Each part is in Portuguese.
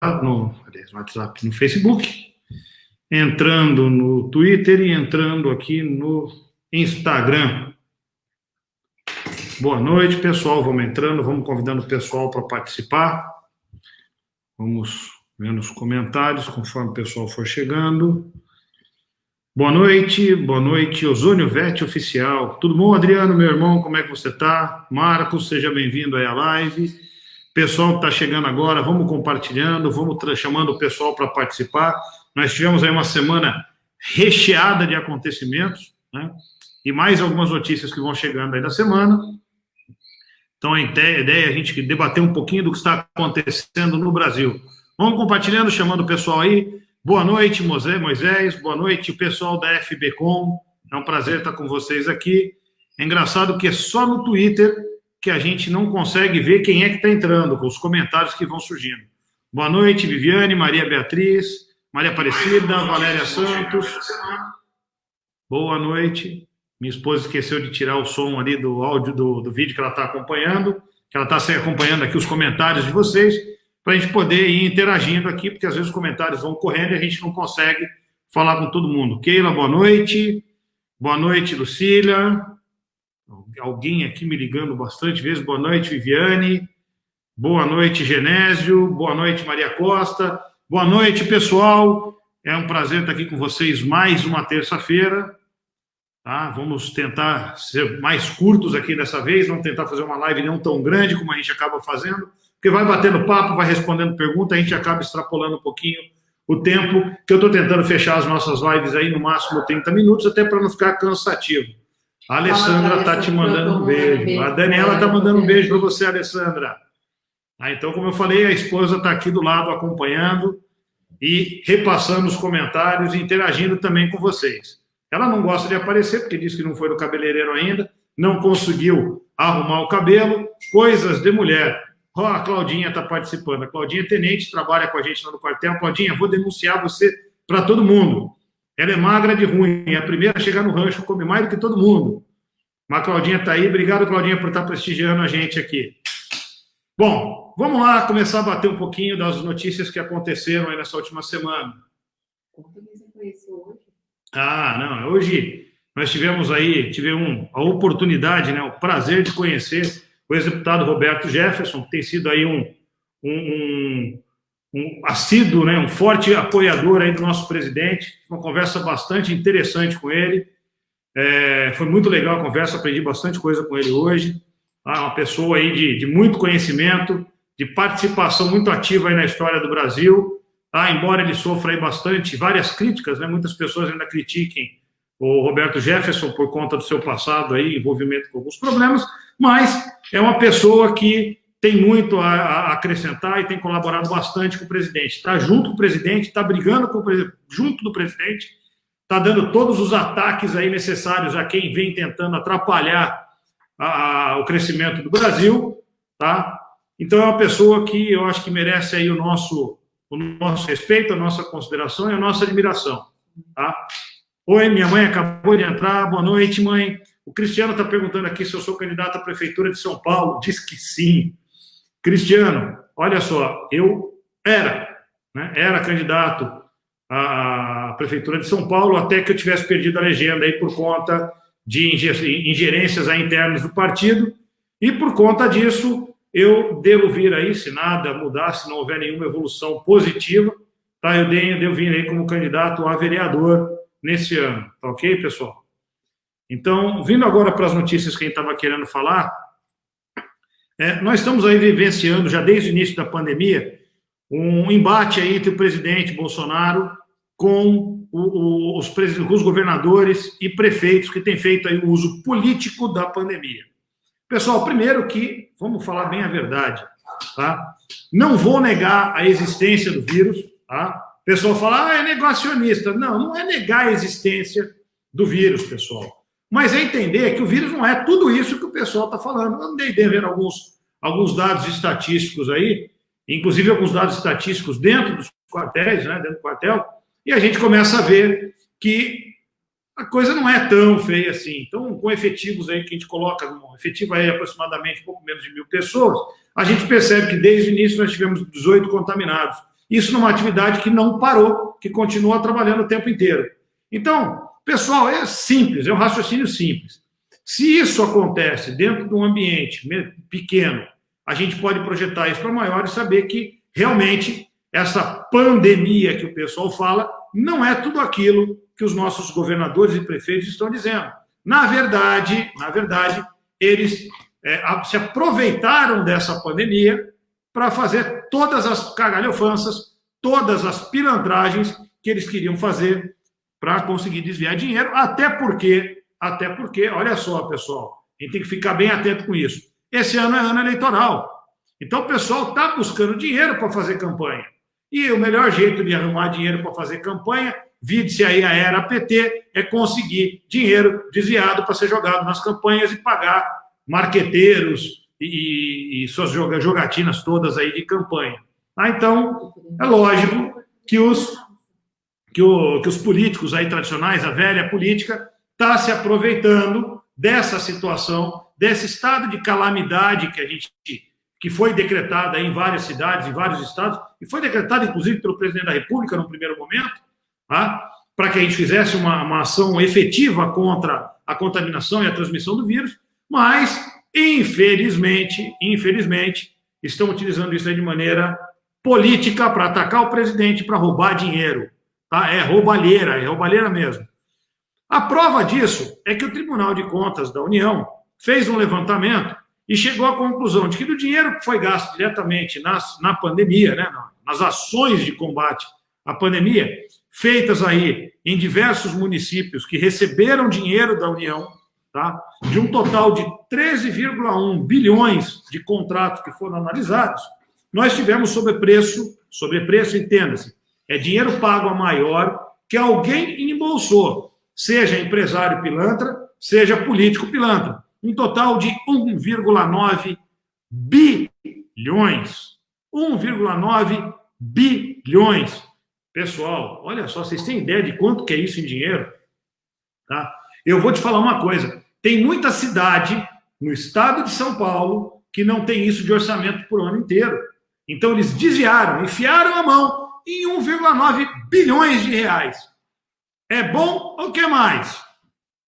aliás, no WhatsApp, no Facebook, entrando no Twitter e entrando aqui no Instagram. Boa noite, pessoal. Vamos entrando, vamos convidando o pessoal para participar. Vamos vendo os comentários conforme o pessoal for chegando. Boa noite, Ozônio Vete Oficial. Tudo bom, Adriano, meu irmão? Como é que você está? Marcos, seja bem-vindo aí à live. Pessoal que está chegando agora, vamos compartilhando, vamos chamando o pessoal para participar. Nós tivemos aí uma semana recheada de acontecimentos, né? E mais algumas notícias que vão chegando aí da semana. Então, a ideia é a gente debater um pouquinho do que está acontecendo no Brasil. Vamos compartilhando, chamando o pessoal aí. Boa noite, Moisés. Boa noite, pessoal da FBcom. É um prazer estar com vocês aqui. É engraçado que é só no Twitter que a gente não consegue ver quem é que está entrando, com os comentários que vão surgindo. Boa noite, Viviane, Maria Beatriz, Maria Aparecida, Valéria Santos. Boa noite. Minha esposa esqueceu de tirar o som ali do áudio do vídeo que ela está acompanhando, que ela está acompanhando aqui os comentários de vocês, para a gente poder ir interagindo aqui, porque às vezes os comentários vão correndo e a gente não consegue falar com todo mundo. Keila, boa noite. Boa noite, Lucília. Alguém aqui me ligando bastante vezes. Boa noite, Viviane. Boa noite, Genésio. Boa noite, Maria Costa. Boa noite, pessoal. É um prazer estar aqui com vocês mais uma terça-feira. Tá? Vamos tentar ser mais curtos aqui dessa vez, vamos tentar fazer uma live não tão grande como a gente acaba fazendo, porque vai batendo papo, vai respondendo pergunta, a gente acaba extrapolando um pouquinho o tempo, que eu estou tentando fechar as nossas lives aí no máximo 30 minutos, até para não ficar cansativo. A Alessandra está te mandando um beijo. A Daniela está mandando um beijo para você, Alessandra. Então, como eu falei, a esposa está aqui do lado acompanhando e repassando os comentários e interagindo também com vocês. Ela não gosta de aparecer, porque disse que não foi no cabeleireiro ainda, não conseguiu arrumar o cabelo, coisas de mulher. A Claudinha está participando. A Claudinha é tenente, trabalha com a gente lá no quartel. Claudinha, vou denunciar você para todo mundo. Ela é magra de ruim, é a primeira a chegar no rancho, come mais do que todo mundo. Mas a Claudinha está aí. Obrigado, Claudinha, por estar prestigiando a gente aqui. Bom, vamos lá começar a bater um pouquinho das notícias que aconteceram aí nessa última semana. Como você conheceu hoje? Não, hoje nós tivemos aí, a oportunidade, né, o prazer de conhecer o ex-deputado Roberto Jefferson, que tem sido aí um assíduo, né, um forte apoiador aí do nosso presidente, uma conversa bastante interessante com ele, foi muito legal a conversa, aprendi bastante coisa com ele hoje, uma pessoa aí de muito conhecimento, de participação muito ativa aí na história do Brasil. Embora ele sofra aí várias críticas, né? Muitas pessoas ainda critiquem o Roberto Jefferson por conta do seu passado aí, envolvimento com alguns problemas, mas é uma pessoa que tem muito a acrescentar e tem colaborado bastante com o presidente. Está junto com o presidente, está brigando junto do presidente, está dando todos os ataques aí necessários a quem vem tentando atrapalhar o crescimento do Brasil, tá? Então é uma pessoa que eu acho que merece aí o nosso respeito, a nossa consideração e a nossa admiração. Tá? Oi, minha mãe acabou de entrar. Boa noite, mãe. O Cristiano está perguntando aqui se eu sou candidato à Prefeitura de São Paulo. Diz que sim. Cristiano, olha só, eu era candidato à Prefeitura de São Paulo até que eu tivesse perdido a legenda aí por conta de ingerências aí internas do partido, e por conta disso eu devo vir aí, se nada mudar, se não houver nenhuma evolução positiva, tá? Eu devo vir aí como candidato a vereador nesse ano, tá ok, pessoal? Então, vindo agora para as notícias que a gente estava querendo falar, nós estamos aí vivenciando, já desde o início da pandemia, um embate aí entre o presidente Bolsonaro com os governadores e prefeitos que têm feito aí o uso político da pandemia. Pessoal, primeiro que, vamos falar bem a verdade, tá? Não vou negar a existência do vírus, tá? O pessoal fala, é negacionista. Não é negar a existência do vírus, pessoal. Mas é entender que o vírus não é tudo isso que o pessoal está falando. Eu andei vendo alguns dados estatísticos aí, inclusive alguns dados estatísticos dentro dos quartéis, né, dentro do quartel, e a gente começa a ver que a coisa não é tão feia assim. Então, com efetivos aí que a gente coloca, um efetivo aí aproximadamente um pouco menos de 1.000 pessoas, a gente percebe que desde o início nós tivemos 18 contaminados. Isso numa atividade que não parou, que continua trabalhando o tempo inteiro. Então, pessoal, é simples, é um raciocínio simples. Se isso acontece dentro de um ambiente pequeno, a gente pode projetar isso para maior e saber que realmente essa pandemia que o pessoal fala não é tudo aquilo que os nossos governadores e prefeitos estão dizendo. Na verdade, eles se aproveitaram dessa pandemia para fazer todas as cagalhofanças, todas as pilantragens que eles queriam fazer para conseguir desviar dinheiro, até porque, olha só, pessoal, a gente tem que ficar bem atento com isso. Esse ano é ano eleitoral. Então, o pessoal está buscando dinheiro para fazer campanha. E o melhor jeito de arrumar dinheiro para fazer campanha, vide-se aí a era PT, é conseguir dinheiro desviado para ser jogado nas campanhas e pagar marqueteiros e suas jogatinas todas aí de campanha. Então, é lógico que os políticos aí tradicionais, a velha política, está se aproveitando dessa situação, desse estado de calamidade que foi decretada em várias cidades, em vários estados, e foi decretada, inclusive, pelo presidente da República, no primeiro momento, tá? Para que a gente fizesse uma ação efetiva contra a contaminação e a transmissão do vírus, mas, infelizmente, estão utilizando isso aí de maneira política para atacar o presidente, para roubar dinheiro. Tá? É roubalheira mesmo. A prova disso é que o Tribunal de Contas da União fez um levantamento e chegou à conclusão de que do dinheiro que foi gasto diretamente na pandemia, né, nas ações de combate à pandemia, feitas aí em diversos municípios que receberam dinheiro da União, tá, de um total de 13,1 bilhões de contratos que foram analisados, nós tivemos sobrepreço, entenda-se, é dinheiro pago a maior que alguém embolsou, seja empresário pilantra, seja político pilantra. Um total de 1,9 bilhões. 1,9 bilhões. Pessoal, olha só, vocês têm ideia de quanto que é isso em dinheiro? Tá? Eu vou te falar uma coisa. Tem muita cidade no estado de São Paulo que não tem isso de orçamento por ano inteiro. Então, eles desviaram, enfiaram a mão em 1,9 bilhões de reais. É bom ou quer mais?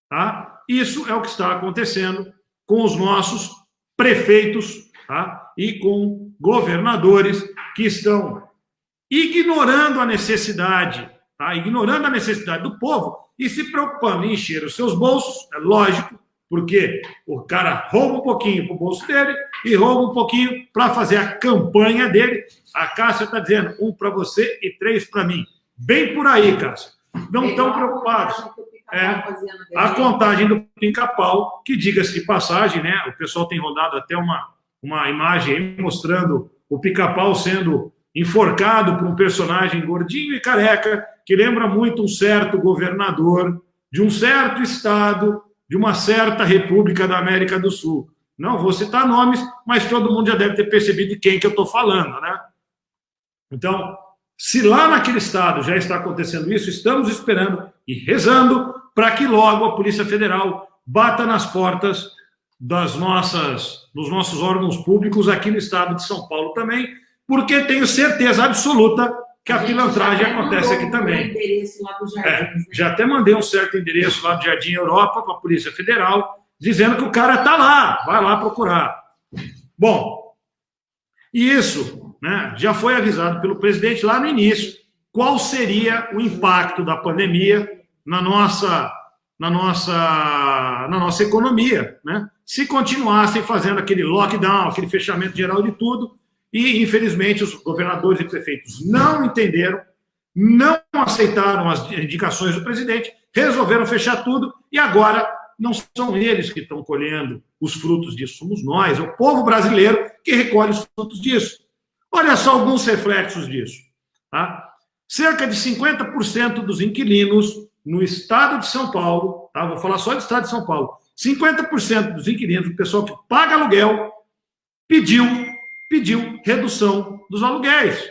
Tá? Isso é o que está acontecendo com os nossos prefeitos, tá? E com governadores que estão ignorando a necessidade, tá? Ignorando a necessidade do povo e se preocupando em encher os seus bolsos, é lógico, porque o cara rouba um pouquinho para o bolso dele e rouba um pouquinho para fazer a campanha dele. A Cássia está dizendo 1 para você e 3 para mim. Bem por aí, Cássia. Não estão preocupados. A contagem do Pica-Pau, que, diga-se de passagem, né? O pessoal tem rodado até uma imagem aí mostrando o Pica-Pau sendo enforcado por um personagem gordinho e careca, que lembra muito um certo governador de um certo estado, de uma certa república da América do Sul. Não vou citar nomes, mas todo mundo já deve ter percebido de quem que eu estou falando, né? Então, se lá naquele estado já está acontecendo isso, estamos esperando e rezando para que logo a Polícia Federal bata nas portas dos nossos órgãos públicos aqui no estado de São Paulo também, porque tenho certeza absoluta que a pilantragem acontece aqui também. Já até mandei um certo endereço lá do Jardim Europa para a Polícia Federal, dizendo que o cara está lá, vai lá procurar. Bom, e isso, né, já foi avisado pelo presidente lá no início, qual seria o impacto da pandemia na nossa economia, né? Se continuassem fazendo aquele lockdown, aquele fechamento geral de tudo, e infelizmente os governadores e prefeitos não entenderam, não aceitaram as indicações do presidente, resolveram fechar tudo, e agora não são eles que estão colhendo os frutos disso, somos nós, é o povo brasileiro que recolhe os frutos disso. Olha só alguns reflexos disso. Tá? Cerca de 50% dos inquilinos no estado de São Paulo, tá? Vou falar só do estado de São Paulo, 50% dos inquilinos, o pessoal que paga aluguel, pediu redução dos aluguéis.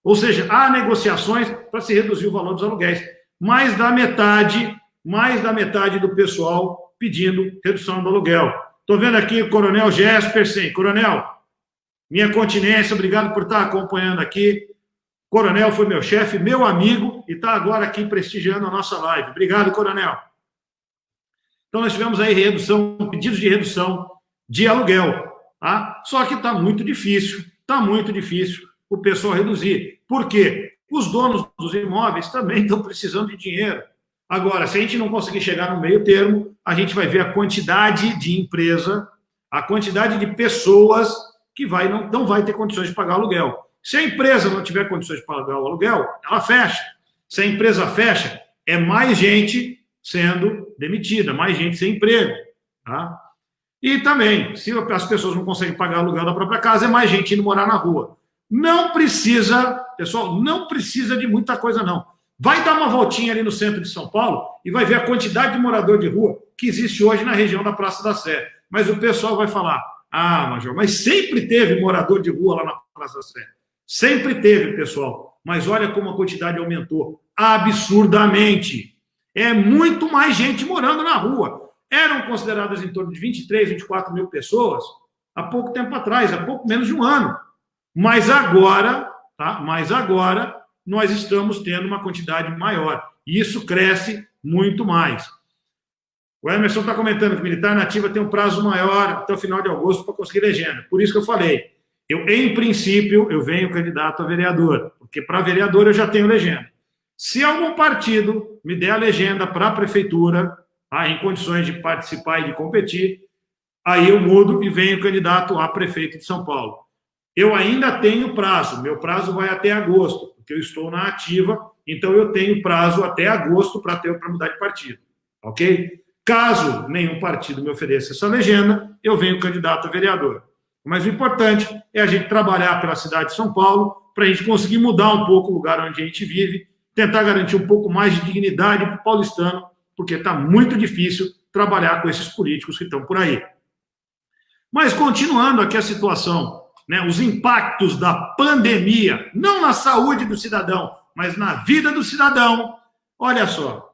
Ou seja, há negociações para se reduzir o valor dos aluguéis. Mais da metade do pessoal pedindo redução do aluguel. Estou vendo aqui o Coronel Jespersen. Coronel, minha continência, obrigado por estar acompanhando aqui. Coronel foi meu chefe, meu amigo, e está agora aqui prestigiando a nossa live. Obrigado, Coronel. Então, nós tivemos aí pedidos de redução de aluguel. Tá? Só que está muito difícil o pessoal reduzir. Por quê? Os donos dos imóveis também estão precisando de dinheiro. Agora, se a gente não conseguir chegar no meio termo, a gente vai ver a quantidade de empresa, a quantidade de pessoas que não vai ter condições de pagar aluguel. Se a empresa não tiver condições de pagar o aluguel, ela fecha. Se a empresa fecha, é mais gente sendo demitida, mais gente sem emprego. Tá? E também, se as pessoas não conseguem pagar o aluguel da própria casa, é mais gente indo morar na rua. Não precisa, pessoal, não precisa de muita coisa, não. Vai dar uma voltinha ali no centro de São Paulo e vai ver a quantidade de morador de rua que existe hoje na região da Praça da Sé. Mas o pessoal vai falar, Major, mas sempre teve morador de rua lá na Praça da Sé. Sempre teve, pessoal. Mas olha como a quantidade aumentou absurdamente. É muito mais gente morando na rua. Eram consideradas em torno de 23, 24 mil pessoas há pouco tempo atrás, há pouco menos de um ano. Mas agora, tá? Nós estamos tendo uma quantidade maior. E isso cresce muito mais. O Emerson está comentando que militar na ativa tem um prazo maior até o final de agosto para conseguir legenda. Por isso que eu falei. Em princípio, eu venho candidato a vereador, porque para vereador eu já tenho legenda. Se algum partido me der a legenda para a prefeitura, em condições de participar e de competir, aí eu mudo e venho candidato a prefeito de São Paulo. Eu ainda tenho prazo, meu prazo vai até agosto, porque eu estou na ativa, então eu tenho prazo até agosto para mudar de partido, ok? Caso nenhum partido me ofereça essa legenda, eu venho candidato a vereador. Mas o importante é a gente trabalhar pela cidade de São Paulo para a gente conseguir mudar um pouco o lugar onde a gente vive, tentar garantir um pouco mais de dignidade para o paulistano, porque está muito difícil trabalhar com esses políticos que estão por aí. Mas continuando aqui a situação, né, os impactos da pandemia, não na saúde do cidadão, mas na vida do cidadão, olha só,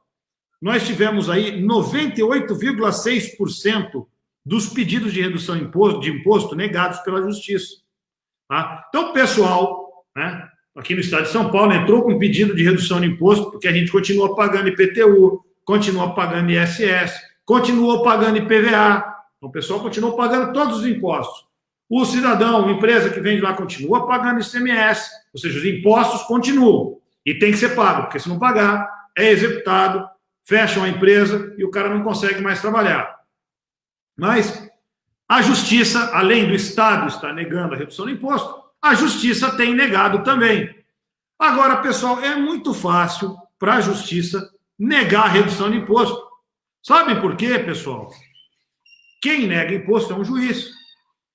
nós tivemos aí 98,6% dos pedidos de redução de imposto negados pela Justiça. Tá? Então, o pessoal, né, aqui no estado de São Paulo, entrou com pedido de redução de imposto, porque a gente continua pagando IPTU, continua pagando ISS, continua pagando IPVA. Então, o pessoal continua pagando todos os impostos. O cidadão, a empresa que vende lá, continua pagando ICMS, ou seja, os impostos continuam. E tem que ser pago, porque se não pagar, é executado, fecham a empresa e o cara não consegue mais trabalhar. Mas a Justiça, além do Estado estar negando a redução do imposto, a Justiça tem negado também. Agora, pessoal, é muito fácil para a Justiça negar a redução de imposto. Sabem por quê, pessoal? Quem nega imposto é um juiz.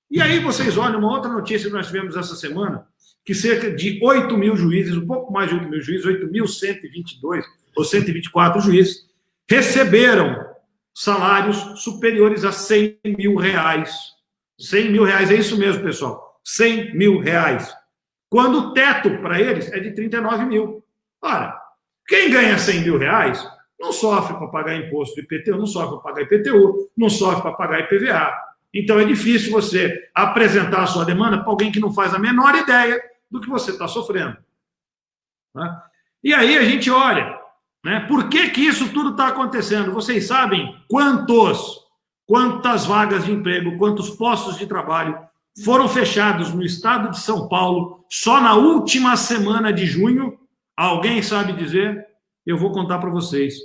E aí vocês olham uma outra notícia que nós tivemos essa semana, que cerca de 8 mil juízes, um pouco mais de 8 mil juízes, 8.122 ou 124 juízes, receberam salários superiores a 100 mil reais. 100 mil reais, é isso mesmo, pessoal. 100 mil reais. Quando o teto para eles é de 39 mil. Ora, quem ganha 100 mil reais não sofre para pagar imposto de IPTU, não sofre para pagar IPTU, não sofre para pagar IPVA. Então é difícil você apresentar a sua demanda para alguém que não faz a menor ideia do que você está sofrendo. Tá? E aí a gente olha, né, por que isso tudo está acontecendo? Vocês sabem quantas vagas de emprego, quantos postos de trabalho foram fechados no estado de São Paulo só na última semana de junho? Alguém sabe dizer? Eu vou contar para vocês.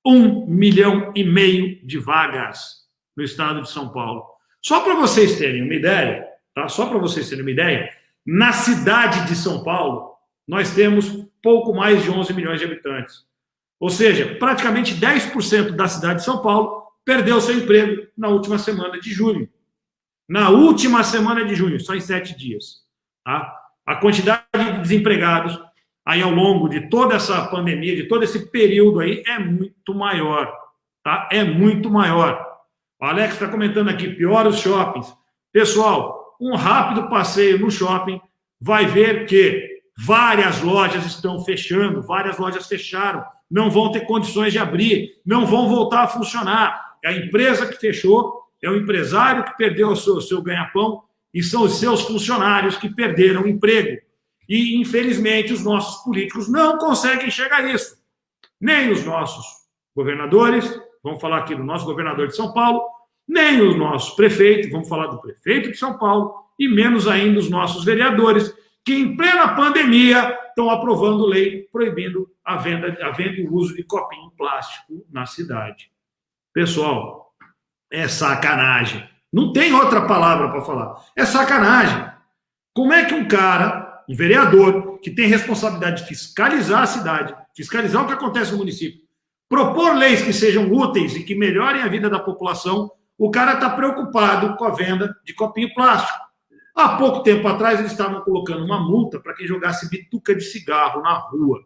1,5 milhão de vagas no estado de São Paulo. Só para vocês terem uma ideia, tá? Só para vocês terem uma ideia, na cidade de São Paulo, nós temos pouco mais de 11 milhões de habitantes. Ou seja, praticamente 10% da cidade de São Paulo perdeu seu emprego na última semana de junho. Na última semana de junho, só em 7 dias. Tá? A quantidade de desempregados aí ao longo de toda essa pandemia, de todo esse período aí, é muito maior. Tá? É muito maior. O Alex está comentando aqui, pior os shoppings. Pessoal, um rápido passeio no shopping vai ver que várias lojas estão fechando, várias lojas fecharam, não vão ter condições de abrir, não vão voltar a funcionar. A empresa que fechou é o empresário que perdeu o seu ganha-pão e são os seus funcionários que perderam o emprego. E, infelizmente, os nossos políticos não conseguem enxergar isso. Nem os nossos governadores, vamos falar aqui do nosso governador de São Paulo, nem os nossos prefeitos, vamos falar do prefeito de São Paulo, e menos ainda os nossos vereadores, que em plena pandemia estão aprovando lei proibindo a venda e o uso de copinho plástico na cidade. Pessoal, é sacanagem. Não tem outra palavra para falar. É sacanagem. Como é que um cara, um vereador, que tem responsabilidade de fiscalizar a cidade, fiscalizar o que acontece no município, propor leis que sejam úteis e que melhorem a vida da população, o cara está preocupado com a venda de copinho plástico. Há pouco tempo atrás, eles estavam colocando uma multa para quem jogasse bituca de cigarro na rua.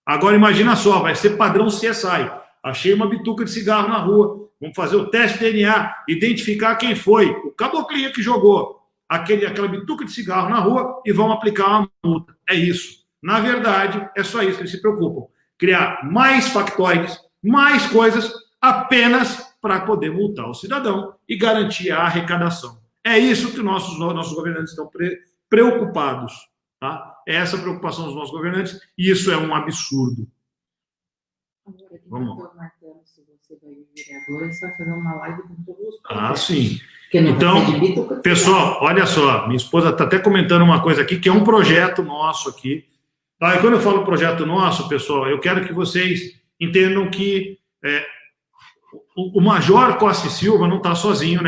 Agora, imagina só, vai ser padrão CSI. Achei uma bituca de cigarro na rua, vamos fazer o teste de DNA, identificar quem foi, o caboclinho que jogou aquela bituca de cigarro na rua e vão aplicar uma multa. É isso. Na verdade, é só isso que eles se preocupam. Criar mais factoides, mais coisas, apenas para poder multar o cidadão e garantir a arrecadação. É isso que nossos governantes estão preocupados. Tá? É essa a preocupação dos nossos governantes, e isso é um absurdo. Vamos lá. Se você vai vir vereador, você vai fazer uma live com todos os projetos. Ah, sim. Então, pessoal, olha só, minha esposa está até comentando uma coisa aqui, que é um projeto nosso aqui. Tá? E quando eu falo projeto nosso, pessoal, eu quero que vocês entendam que o Major Costa e Silva não está sozinho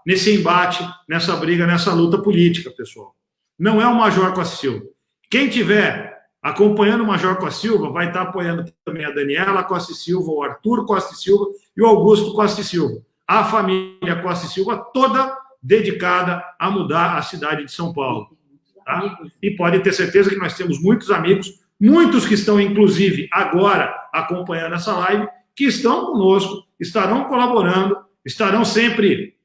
nesse embate, nessa briga, nessa luta política, pessoal. Não é o Major Costa e Silva. Quem tiver acompanhando o Major Costa e Silva vai estar apoiando também a Daniela Costa e Silva, o Arthur Costa e Silva e o Augusto Costa e Silva. A família Costa e Silva toda dedicada a mudar a cidade de São Paulo. Tá? E pode ter certeza que nós temos muitos amigos, muitos que estão, inclusive, agora acompanhando essa live, que estão conosco, estarão colaborando, estarão sempre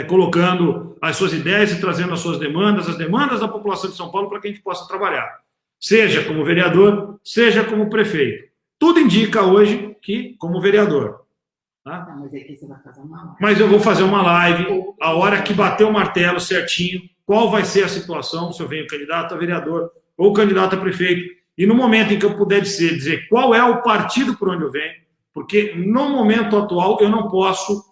colocando as suas ideias e trazendo as suas demandas, as demandas da população de São Paulo para que a gente possa trabalhar. Seja como vereador, seja como prefeito. Tudo indica hoje que como vereador. Tá? Não, mas aqui você vai fazer uma live. Mas eu vou fazer uma live, a hora que bater o martelo certinho, qual vai ser a situação, se eu venho candidato a vereador ou candidato a prefeito, e no momento em que eu puder dizer qual é o partido por onde eu venho, porque no momento atual eu não posso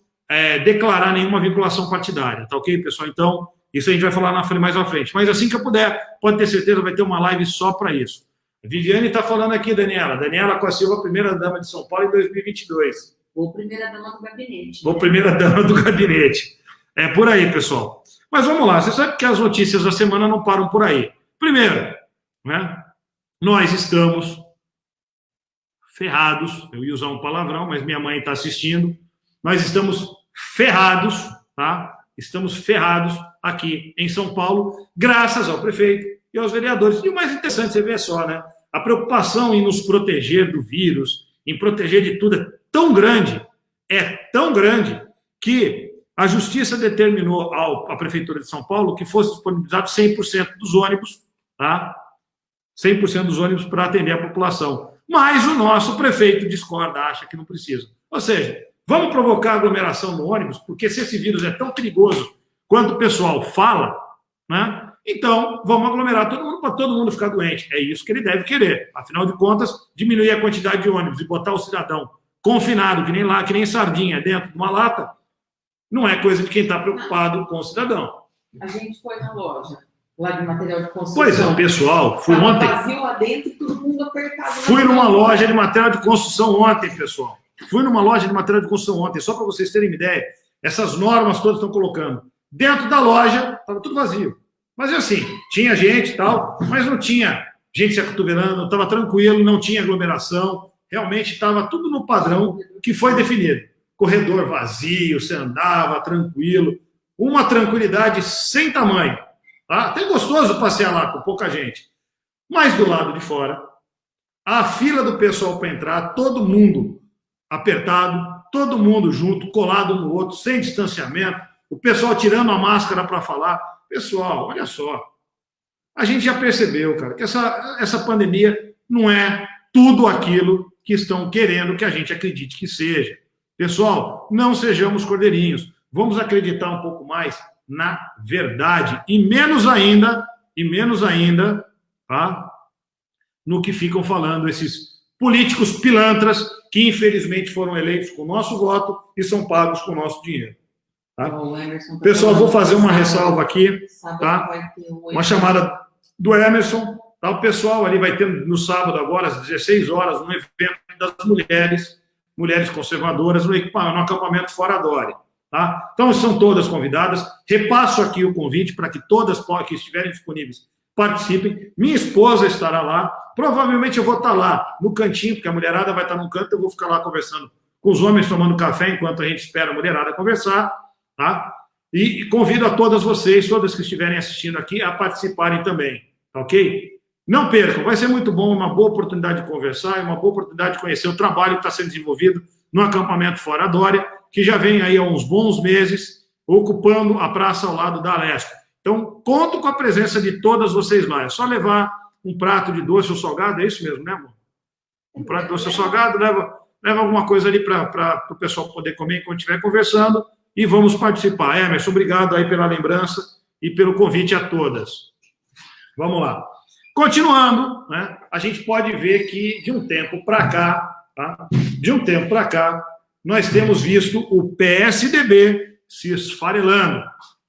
declarar nenhuma vinculação partidária, tá ok, pessoal? Então, isso a gente vai falar mais à frente. Mas assim que eu puder, pode ter certeza, vai ter uma live só para isso. A Viviane está falando aqui, Daniela Costa Silva, primeira-dama de São Paulo em 2022. Ou primeira-dama do gabinete. Ou primeira-dama do gabinete. É por aí, pessoal. Mas vamos lá, você sabe que as notícias da semana não param por aí. Primeiro, né, nós estamos ferrados, eu ia usar um palavrão, mas minha mãe está assistindo, nós estamos ferrados, tá? Estamos ferrados aqui em São Paulo, graças ao prefeito e aos vereadores. E o mais interessante, você vê só, né? A preocupação em nos proteger do vírus, em proteger de tudo, é tão grande, que a Justiça determinou à Prefeitura de São Paulo que fosse disponibilizado 100% dos ônibus, tá? 100% dos ônibus para atender a população. Mas o nosso prefeito discorda, acha que não precisa. Ou seja, vamos provocar aglomeração no ônibus, porque se esse vírus é tão perigoso quanto o pessoal fala, né? Então vamos aglomerar todo mundo para todo mundo ficar doente. É isso que ele deve querer. Afinal de contas, diminuir a quantidade de ônibus e botar o cidadão confinado, que nem sardinha, dentro de uma lata, não é coisa de quem está preocupado com o cidadão. A gente foi na loja lá de material de construção. Pois é, pessoal, fui ontem. Vazio lá dentro e todo mundo apertado. Fui numa loja de material de construção ontem, pessoal. Fui numa loja de material de construção ontem, só para vocês terem uma ideia. Essas normas todas estão colocando. Dentro da loja, estava tudo vazio. Mas assim, tinha gente e tal, mas não tinha gente se acotovelando, estava tranquilo, não tinha aglomeração. Realmente estava tudo no padrão que foi definido. Corredor vazio, você andava tranquilo. Uma tranquilidade sem tamanho. Tá? Até gostoso passear lá com pouca gente. Mas do lado de fora, a fila do pessoal para entrar, todo mundo apertado, todo mundo junto, colado um no outro, sem distanciamento, o pessoal tirando a máscara para falar. Pessoal, olha só, a gente já percebeu, cara, que essa pandemia não é tudo aquilo que estão querendo que a gente acredite que seja. Pessoal, não sejamos cordeirinhos, vamos acreditar um pouco mais na verdade, e menos ainda, tá? No que ficam falando esses políticos pilantras que, infelizmente, foram eleitos com o nosso voto e são pagos com o nosso dinheiro. Tá? Pessoal, vou fazer uma ressalva aqui, tá? Uma chamada do Emerson, tá? O pessoal ali vai ter no sábado agora, às 16 horas, um evento das mulheres conservadoras, no acampamento Fora Dória. Tá? Então, são todas convidadas. Repasso aqui o convite para que todas que estiverem disponíveis participem. Minha esposa estará lá. Provavelmente eu vou estar lá no cantinho, porque a mulherada vai estar num canto, eu vou ficar lá conversando com os homens, tomando café, enquanto a gente espera a mulherada conversar. Tá? E convido a todas vocês, todas que estiverem assistindo aqui, a participarem também. Tá ok? Não percam, vai ser muito bom, uma boa oportunidade de conversar, uma boa oportunidade de conhecer o trabalho que está sendo desenvolvido no acampamento Fora Dória, que já vem aí há uns bons meses, ocupando a praça ao lado da Alesp. Então, conto com a presença de todas vocês lá. É só levar um prato de doce ou salgado, é isso mesmo, né, amor? Um prato de doce ou salgado, leva alguma coisa ali para o pessoal poder comer enquanto estiver conversando, e vamos participar. Emerson, obrigado aí pela lembrança e pelo convite a todas. Vamos lá. Continuando, né, a gente pode ver que de um tempo para cá, tá? Nós temos visto o PSDB se esfarelando.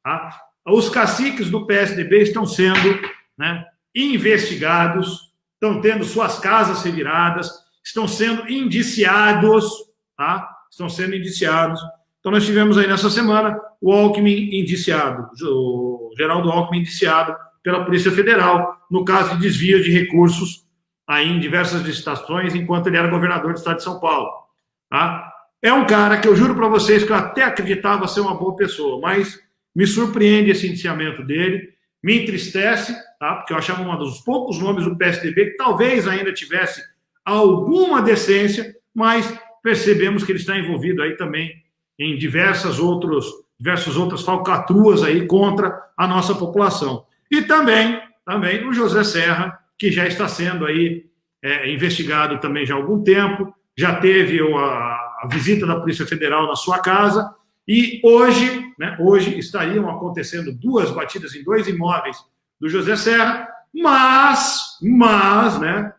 Tá? Os caciques do PSDB estão sendo, né, investigados, estão tendo suas casas reviradas, estão sendo indiciados, tá? Estão sendo indiciados. Então, nós tivemos aí nessa semana o Alckmin indiciado, o Geraldo Alckmin indiciado pela Polícia Federal, no caso de desvio de recursos aí em diversas licitações, enquanto ele era governador do estado de São Paulo. Tá? É um cara que eu juro para vocês que eu até acreditava ser uma boa pessoa, mas me surpreende esse indiciamento dele, me entristece, tá? Porque eu achava um dos poucos nomes do PSDB que talvez ainda tivesse alguma decência, mas percebemos que ele está envolvido aí também em diversas outras falcatruas aí contra a nossa população. E também o José Serra, que já está sendo aí investigado também já há algum tempo, já teve a visita da Polícia Federal na sua casa, e hoje estariam acontecendo 2 batidas em 2 imóveis do José Serra, mas né,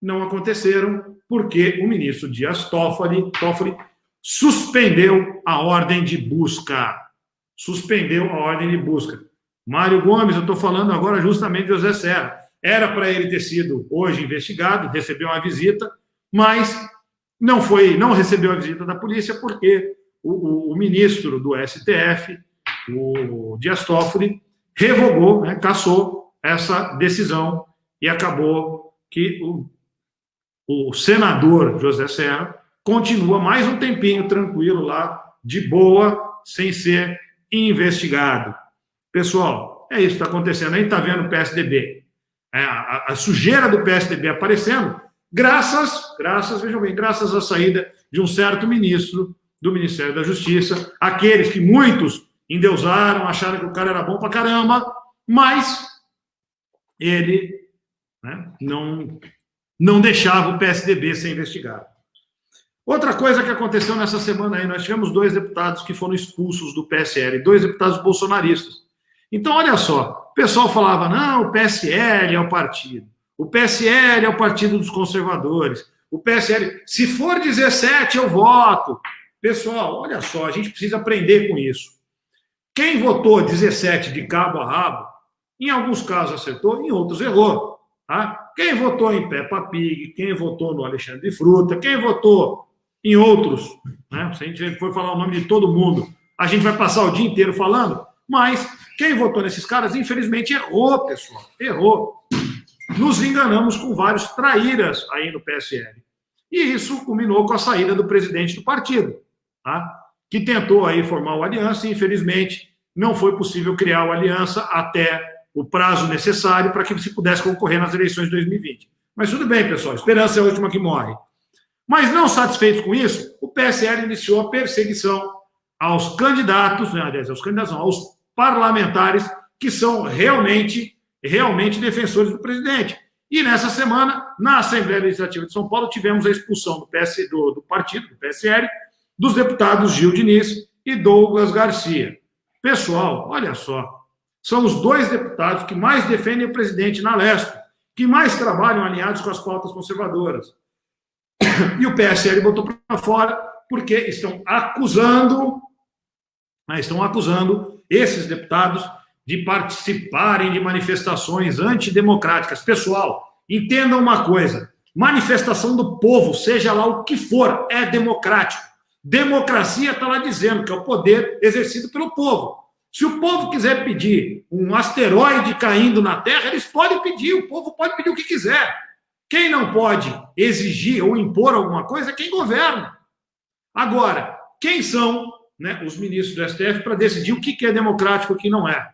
não aconteceram porque o ministro Dias Toffoli suspendeu a ordem de busca. Mário Gomes, eu estou falando agora justamente de José Serra. Era para ele ter sido hoje investigado, recebeu uma visita, mas não recebeu a visita da polícia porque o ministro do STF, o Dias Toffoli, revogou, né, cassou essa decisão e acabou que o senador José Serra continua mais um tempinho tranquilo lá, de boa, sem ser investigado. Pessoal, é isso que está acontecendo. A gente está vendo o PSDB. A sujeira do PSDB aparecendo, graças, vejam bem, graças à saída de um certo ministro do Ministério da Justiça, aqueles que muitos endeusaram, acharam que o cara era bom pra caramba, mas ele, né, não deixava o PSDB ser investigado. Outra coisa que aconteceu nessa semana aí, nós tivemos 2 deputados que foram expulsos do PSL, 2 deputados bolsonaristas. Então, olha só, o pessoal falava, não, o PSL é o partido. O PSL é o partido dos conservadores. O PSL, se for 17, eu voto. Pessoal, olha só, a gente precisa aprender com isso. Quem votou 17 de cabo a rabo, em alguns casos acertou, em outros errou. Tá? Quem votou em Peppa Pig, quem votou no Alexandre Fruta, quem votou em outros, né? Se a gente for falar o nome de todo mundo, a gente vai passar o dia inteiro falando, mas quem votou nesses caras, infelizmente, errou, pessoal. Errou. Nos enganamos com vários traíras aí no PSL. E isso culminou com a saída do presidente do partido, tá? Que tentou aí formar o Aliança e, infelizmente, não foi possível criar o Aliança até o prazo necessário para que se pudesse concorrer nas eleições de 2020. Mas tudo bem, pessoal, esperança é a última que morre. Mas não satisfeitos com isso, o PSL iniciou a perseguição aos candidatos, né, aliás, aos parlamentares que são realmente defensores do presidente. E nessa semana, na Assembleia Legislativa de São Paulo, tivemos a expulsão do partido, do PSL, dos deputados Gil Diniz e Douglas Garcia. Pessoal, olha só, são os 2 deputados que mais defendem o presidente na Leste, que mais trabalham alinhados com as pautas conservadoras. E o PSL botou para fora porque estão acusando esses deputados de participarem de manifestações antidemocráticas. Pessoal, entendam uma coisa, manifestação do povo, seja lá o que for, é democrático. Democracia está lá dizendo que é o poder exercido pelo povo. Se o povo quiser pedir um asteroide caindo na Terra, eles podem pedir, o povo pode pedir o que quiser. Quem não pode exigir ou impor alguma coisa é quem governa. Agora, quem são, né, os ministros do STF para decidir o que é democrático e o que não é?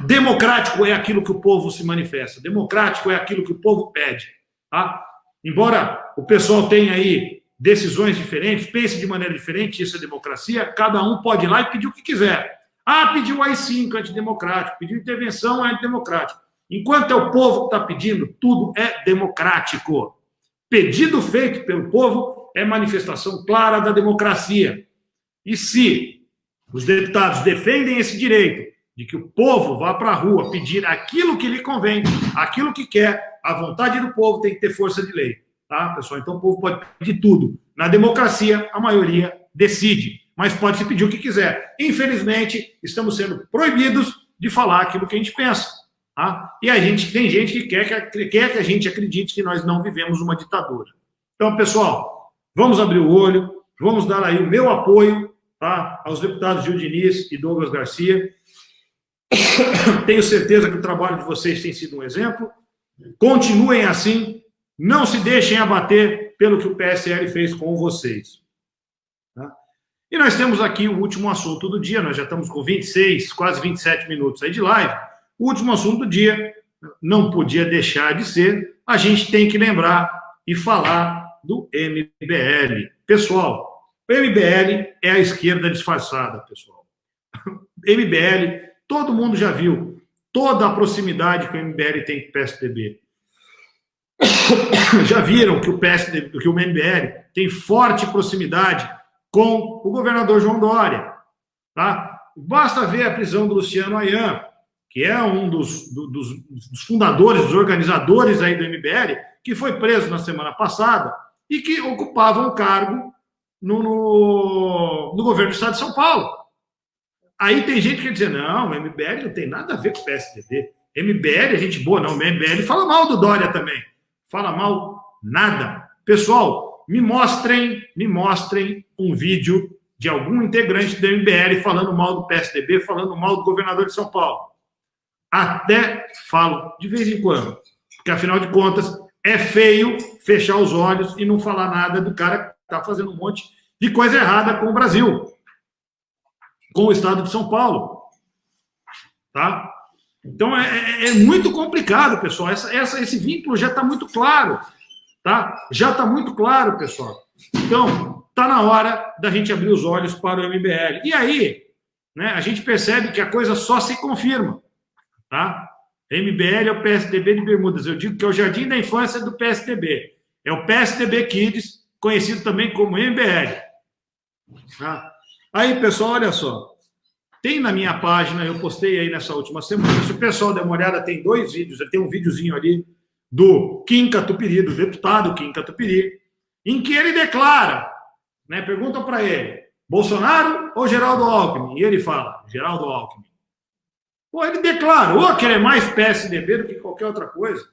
Democrático é aquilo que o povo se manifesta. Democrático é aquilo que o povo pede. Tá? Embora o pessoal tenha aí decisões diferentes, pense de maneira diferente, isso é democracia, cada um pode ir lá e pedir o que quiser. Pediu AI-5, antidemocrático, pediu intervenção, antidemocrático. Enquanto é o povo que está pedindo, tudo é democrático. Pedido feito pelo povo é manifestação clara da democracia. E se os deputados defendem esse direito de que o povo vá para a rua pedir aquilo que lhe convém, aquilo que quer, a vontade do povo tem que ter força de lei. Tá, pessoal? Então o povo pode pedir tudo. Na democracia, a maioria decide, mas pode se pedir o que quiser. Infelizmente, estamos sendo proibidos de falar aquilo que a gente pensa. Tá? E tem gente que quer que a gente acredite que nós não vivemos uma ditadura. Então, pessoal, vamos abrir o olho, vamos dar aí o meu apoio, tá, aos deputados Gil Diniz e Douglas Garcia. Tenho certeza que o trabalho de vocês tem sido um exemplo. Continuem assim. Não se deixem abater pelo que o PSL fez com vocês. Tá? E nós temos aqui o último assunto do dia, nós já estamos com 26, quase 27 minutos aí de live. O último assunto do dia não podia deixar de ser, a gente tem que lembrar e falar do MBL. Pessoal, o MBL é a esquerda disfarçada, pessoal. MBL, todo mundo já viu toda a proximidade que o MBL tem com o PSDB. Já viram que o PSDB, que o MBL tem forte proximidade com o governador João Dória. Tá? Basta ver a prisão do Luciano Ayan, que é um dos fundadores, dos organizadores aí do MBL, que foi preso na semana passada e que ocupava um cargo no governo do estado de São Paulo. Aí tem gente que quer dizer, não, o MBL não tem nada a ver com o PSDB. MBL é gente boa, não, o MBL fala mal do Dória também. Fala mal nada. Pessoal, me mostrem um vídeo de algum integrante do MBL falando mal do PSDB, falando mal do governador de São Paulo. Até falo de vez em quando, porque afinal de contas é feio fechar os olhos e não falar nada do cara que está fazendo um monte de coisa errada com o Brasil, com o estado de São Paulo. Tá? Então, é muito complicado, pessoal. Esse vínculo já está muito claro. Tá? Já está muito claro, pessoal. Então, está na hora da gente abrir os olhos para o MBL. E aí, né, a gente percebe que a coisa só se confirma. Tá? MBL é o PSDB de Bermudas. Eu digo que é o jardim da infância do PSDB. É o PSDB Kids, conhecido também como MBL. Tá? Aí, pessoal, olha só. Tem na minha página, eu postei aí nessa última semana, se o pessoal der uma olhada, tem 2 vídeos, tem um videozinho ali do Kim Kataguiri, do deputado Kim Kataguiri, em que ele declara, né, pergunta para ele, Bolsonaro ou Geraldo Alckmin? E ele fala, Geraldo Alckmin. Pô, ele declarou que ele é mais PSDB do que qualquer outra coisa.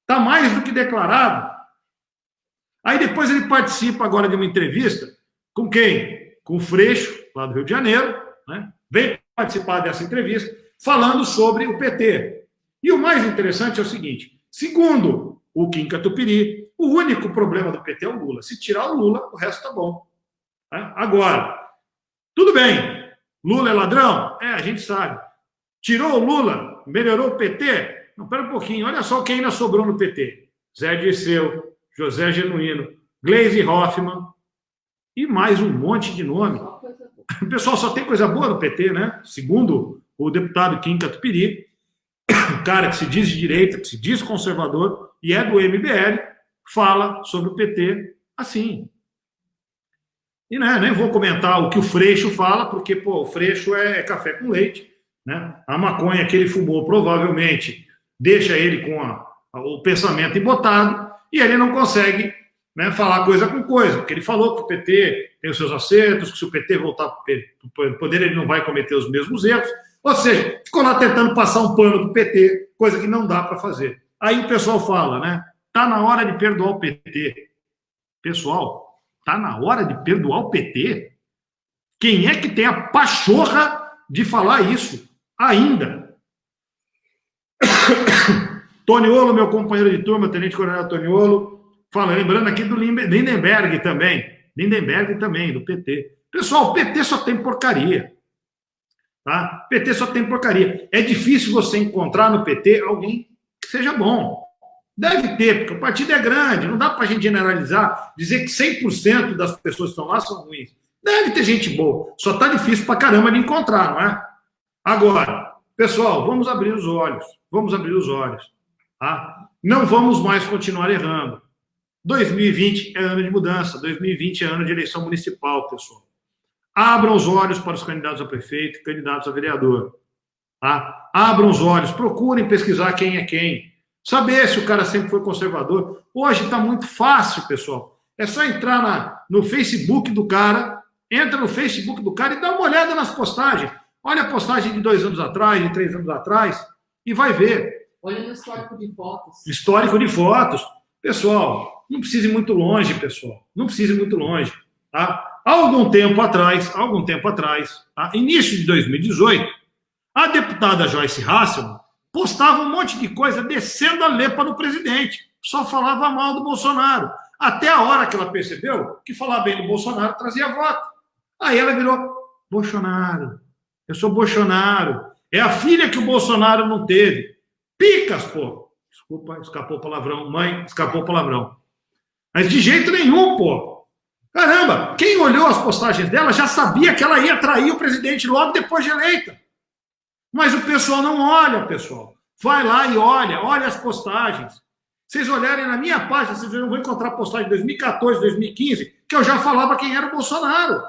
Está mais do que declarado. Aí depois ele participa agora de uma entrevista com quem? Com o Freixo, lá do Rio de Janeiro, né? Vem participar dessa entrevista falando sobre o PT. E o mais interessante é o seguinte, segundo o Kim Kataguiri, o único problema do PT é o Lula. Se tirar o Lula, o resto tá bom. Né? Agora, tudo bem, Lula é ladrão? A gente sabe. Tirou o Lula, melhorou o PT? Não, pera um pouquinho, olha só quem ainda sobrou no PT. Zé Dirceu, José Genuíno, Gleisi Hoffmann e mais um monte de nome. O pessoal só tem coisa boa no PT, né? Segundo o deputado Kim Kataguiri, um cara que se diz de direita, que se diz conservador e é do MBL, fala sobre o PT assim. E né, nem vou comentar o que o Freixo fala, porque pô, o Freixo é café com leite. Né? A maconha que ele fumou provavelmente deixa ele com o pensamento embotado e ele não consegue, né, falar coisa com coisa, porque ele falou que o PT tem os seus acertos, que se o PT voltar para o poder ele não vai cometer os mesmos erros, ou seja, ficou lá tentando passar um pano para o PT, coisa que não dá para fazer. Aí o pessoal fala, né, tá na hora de perdoar o PT. Pessoal, tá na hora de perdoar o PT? Quem é que tem a pachorra de falar isso ainda? Toniolo, meu companheiro de turma, Tenente Coronel Toniolo, fala, lembrando aqui do Lindenberg também, do PT. Pessoal, o PT só tem porcaria. Tá? PT só tem porcaria. É difícil você encontrar no PT alguém que seja bom. Deve ter, porque o partido é grande, não dá para a gente generalizar, dizer que 100% das pessoas que estão lá são ruins. Deve ter gente boa, só está difícil para caramba de encontrar, não é? Agora, pessoal, vamos abrir os olhos, tá? Não vamos mais continuar errando. 2020 é ano de mudança, 2020 é ano de eleição municipal, pessoal. Abram os olhos para os candidatos a prefeito, candidatos a vereador. Tá? Abram os olhos, procurem pesquisar quem é quem. Saber se o cara sempre foi conservador. Hoje está muito fácil, pessoal. É só entrar no Facebook do cara, entra no Facebook do cara e dá uma olhada nas postagens. Olha a postagem de 2 anos atrás, de 3 anos atrás, e vai ver. Olha no histórico de fotos. Histórico de fotos. Pessoal, não precise ir muito longe, pessoal. Não precise ir muito longe. Tá? Há algum tempo atrás, tá? Início de 2018, a deputada Joyce Hasselmann postava um monte de coisa descendo a lepa no presidente. Só falava mal do Bolsonaro. Até a hora que ela percebeu que falar bem do Bolsonaro trazia voto. Aí ela virou Bolsonaro. Eu sou Bolsonaro. É a filha que o Bolsonaro não teve. Picas, pô. Desculpa, escapou o palavrão. Mãe, escapou o palavrão. Mas de jeito nenhum, pô. Caramba, quem olhou as postagens dela já sabia que ela ia trair o presidente logo depois de eleita. Mas o pessoal não olha, pessoal. Vai lá e olha as postagens. Vocês olharem na minha página, vocês não vão encontrar postagem de 2014, 2015, que eu já falava quem era o Bolsonaro.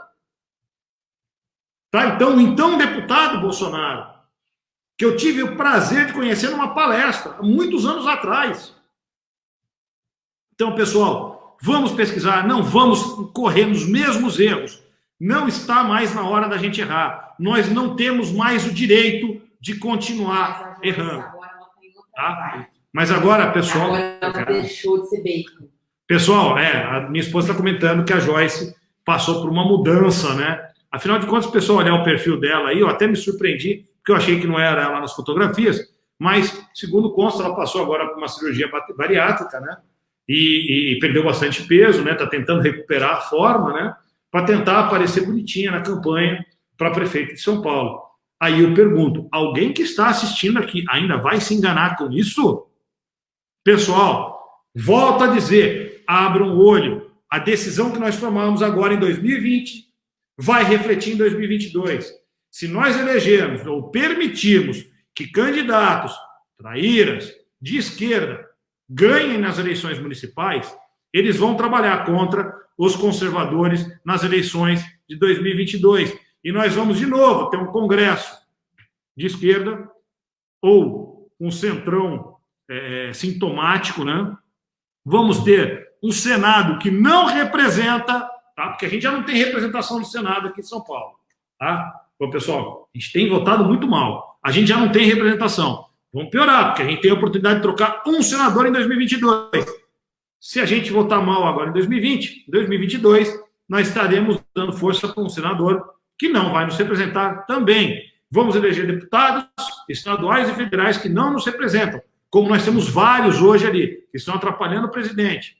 Tá? Então deputado Bolsonaro, que eu tive o prazer de conhecer numa palestra, há muitos anos atrás. Então, pessoal, vamos pesquisar, não vamos correr nos mesmos erros. Não está mais na hora da gente errar. Nós não temos mais o direito de continuar errando. Tá? Mas agora, pessoal... Agora ela deixou de ser bacon. Pessoal, a minha esposa está comentando que a Joyce passou por uma mudança, né? Afinal de contas, o pessoal olhar o perfil dela aí, eu até me surpreendi, porque eu achei que não era ela nas fotografias, mas, segundo consta, ela passou agora por uma cirurgia bariátrica, né? E perdeu bastante peso, né? Está tentando recuperar a forma, né? Para tentar aparecer bonitinha na campanha para prefeito de São Paulo. Aí eu pergunto, alguém que está assistindo aqui ainda vai se enganar com isso? Pessoal, volto a dizer, abram o olho. A decisão que nós tomamos agora em 2020 vai refletir em 2022. Se nós elegermos ou permitirmos que candidatos traíras de esquerda ganhem nas eleições municipais, eles vão trabalhar contra os conservadores nas eleições de 2022. E nós vamos, de novo, ter um congresso de esquerda ou um centrão sintomático, né? Vamos ter um Senado que não representa, tá? Porque a gente já não tem representação no Senado aqui em São Paulo. Tá? Bom, pessoal, a gente tem votado muito mal. A gente já não tem representação. Vamos piorar, porque a gente tem a oportunidade de trocar um senador em 2022. Se a gente votar mal agora em 2020, em 2022, nós estaremos dando força para um senador que não vai nos representar também. Vamos eleger deputados estaduais e federais que não nos representam, como nós temos vários hoje ali, que estão atrapalhando o presidente.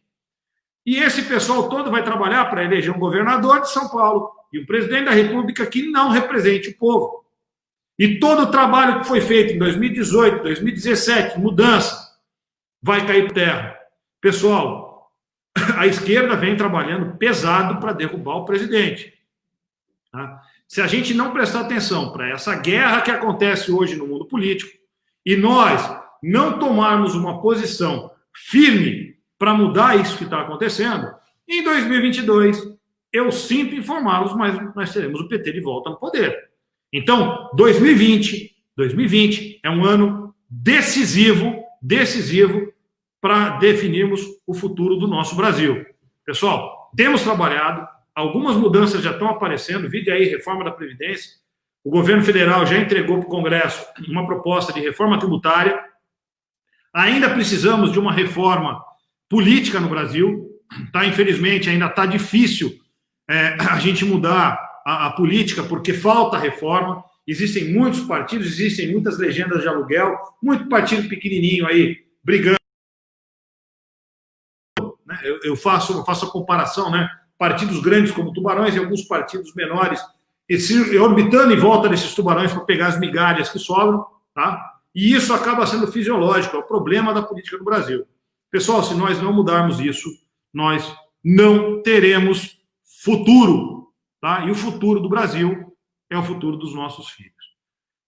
E esse pessoal todo vai trabalhar para eleger um governador de São Paulo e um presidente da República que não represente o povo. E todo o trabalho que foi feito em 2018, 2017, mudança, vai cair por terra. Pessoal, a esquerda vem trabalhando pesado para derrubar o presidente. Tá? Se a gente não prestar atenção para essa guerra que acontece hoje no mundo político e nós não tomarmos uma posição firme para mudar isso que está acontecendo, em 2022 eu sinto informá-los, mas nós teremos o PT de volta no poder. Então, 2020 é um ano decisivo para definirmos o futuro do nosso Brasil. Pessoal, temos trabalhado, algumas mudanças já estão aparecendo, vide aí reforma da Previdência, o governo federal já entregou para o Congresso uma proposta de reforma tributária, ainda precisamos de uma reforma política no Brasil, tá? Infelizmente ainda está difícil a gente mudar a política porque falta reforma, existem muitos partidos, existem muitas legendas de aluguel, muito partido pequenininho aí brigando. Eu faço a comparação, né? Partidos grandes como Tubarões e alguns partidos menores orbitando em volta desses tubarões para pegar as migalhas que sobram, tá? E isso acaba sendo fisiológico, é o problema da política do Brasil. Pessoal, se nós não mudarmos isso, nós não teremos futuro, tá? E o futuro do Brasil é o futuro dos nossos filhos.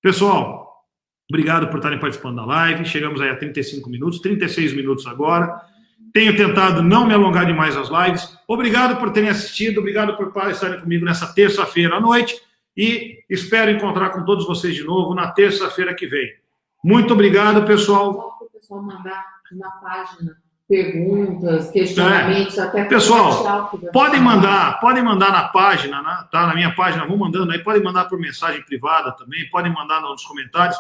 Pessoal, obrigado por estarem participando da live. Chegamos aí a 35 minutos, 36 minutos agora. Tenho tentado não me alongar demais nas lives. Obrigado por terem assistido, obrigado por estarem comigo nessa terça-feira à noite e espero encontrar com todos vocês de novo na terça-feira que vem. Muito obrigado, pessoal. Só para o pessoal mandar na página perguntas, questionamentos, até pessoal, podem mandar na página, tá? Na minha página, vão mandando aí, podem mandar por mensagem privada também, podem mandar nos comentários.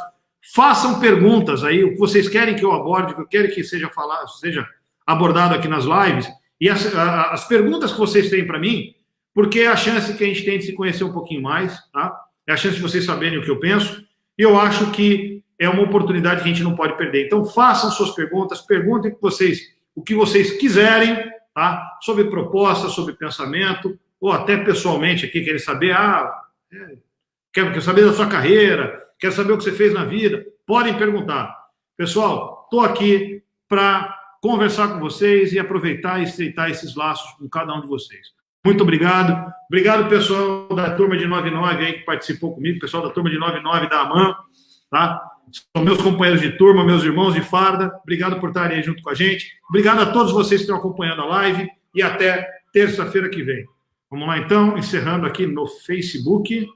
Façam perguntas aí, o que vocês querem que eu aborde, o que eu quero que seja abordado aqui nas lives, e as perguntas que vocês têm para mim, porque é a chance que a gente tem de se conhecer um pouquinho mais, tá? É a chance de vocês saberem o que eu penso, e eu acho que é uma oportunidade que a gente não pode perder. Então, façam suas perguntas, perguntem o que vocês quiserem, tá? Sobre proposta, sobre pensamento, ou até pessoalmente aqui, querem saber, quero saber da sua carreira, quero saber o que você fez na vida, podem perguntar. Pessoal, estou aqui para conversar com vocês e aproveitar e estreitar esses laços com cada um de vocês. Muito obrigado. Obrigado, pessoal da turma de 99 aí que participou comigo, pessoal da turma de 99 da AMAN, tá? São meus companheiros de turma, meus irmãos de farda. Obrigado por estarem aí junto com a gente. Obrigado a todos vocês que estão acompanhando a live e até terça-feira que vem. Vamos lá, então, encerrando aqui no Facebook.